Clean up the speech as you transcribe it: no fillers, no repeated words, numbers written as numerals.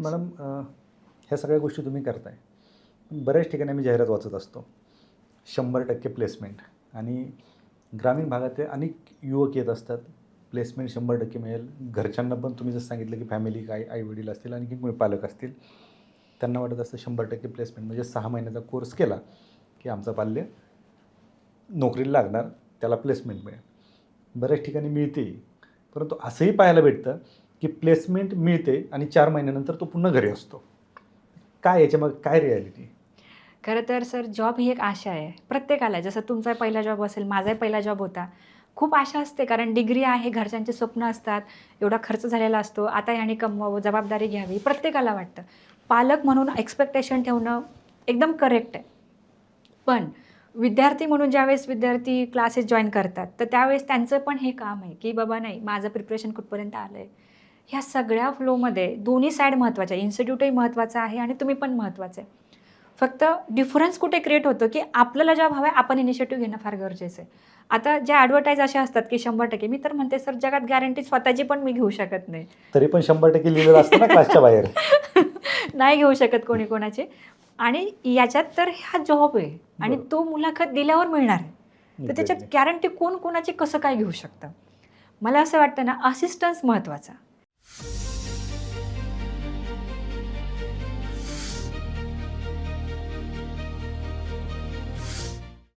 Madam ह्या सगळ्या गोष्टी तुम्ही करताय. बऱ्याच ठिकाणी मी जाहिरात वाचत असतो 100% प्लेसमेंट, आणि ग्रामीण भागातले अनेक युवक येत असतात. प्लेसमेंट 100% मिळेल. घरच्यांना पण तुम्ही जसं सांगितलं की फॅमिली काय आईवडील असतील आणखी कोणी पालक असतील, त्यांना वाटत असतं 100% प्लेसमेंट म्हणजे 6 महिन्याचा कोर्स केला की आमचा पाल्य नोकरीला लागणार, त्याला प्लेसमेंट मिळेल. बऱ्याच ठिकाणी मिळते, परंतु असंही पाहायला भेटतं की प्लेसमेंट मिळते आणि 4 महिन्यानंतर तो पुन्हा घरी असतो. काय याच्यामागे काय रिॲलिटी? खरं तर सर, जॉब ही एक आशा आहे प्रत्येकाला. जसं तुमचा पहिला जॉब असेल, माझाही पहिला जॉब होता. खूप आशा असते, कारण डिग्री आहे, घरच्यांचे स्वप्न असतात, एवढा खर्च झालेला असतो, आता याने कमवावं, जबाबदारी घ्यावी, प्रत्येकाला वाटतं. पालक म्हणून एक्सपेक्टेशन ठेवणं एकदम करेक्ट आहे. पण विद्यार्थी म्हणून ज्यावेळेस विद्यार्थी क्लासेस जॉईन करतात, तर त्यावेळेस त्यांचं पण हे काम आहे की बाबा नाही, माझं प्रिपरेशन कुठपर्यंत आलं आहे. ह्या सगळ्या फ्लोमध्ये दोन्ही साईड महत्त्वाच्या आहे. इन्स्टिट्यूटही महत्त्वाचं आहे आणि तुम्ही पण महत्त्वाचं आहे. फक्त डिफरन्स कुठे क्रिएट होतं की आपल्याला जॉब हवा आहे, आपण इनिशिएटिव्ह घेणं फार गरजेचं आहे. आता ज्या ॲडव्हर्टाईज अशा असतात की 100%, मी तर म्हणते सर, जगात गॅरंटी स्वतःची पण मी घेऊ शकत नाही. तरी पण 100% लिहिलेलं असतं ना क्लासच्या बाहेर. नाही घेऊ शकत कोणी कोणाचे. आणि याच्यात तर हा जॉब आहे आणि बरोबर. तो मुलाखत दिल्यावर मिळणार आहे. तर त्याच्यात Exactly. गॅरंटी कोण कोणाची कसं काय घेऊ शकतं? मला असं वाटतं ना, असिस्टन्स महत्त्वाचा.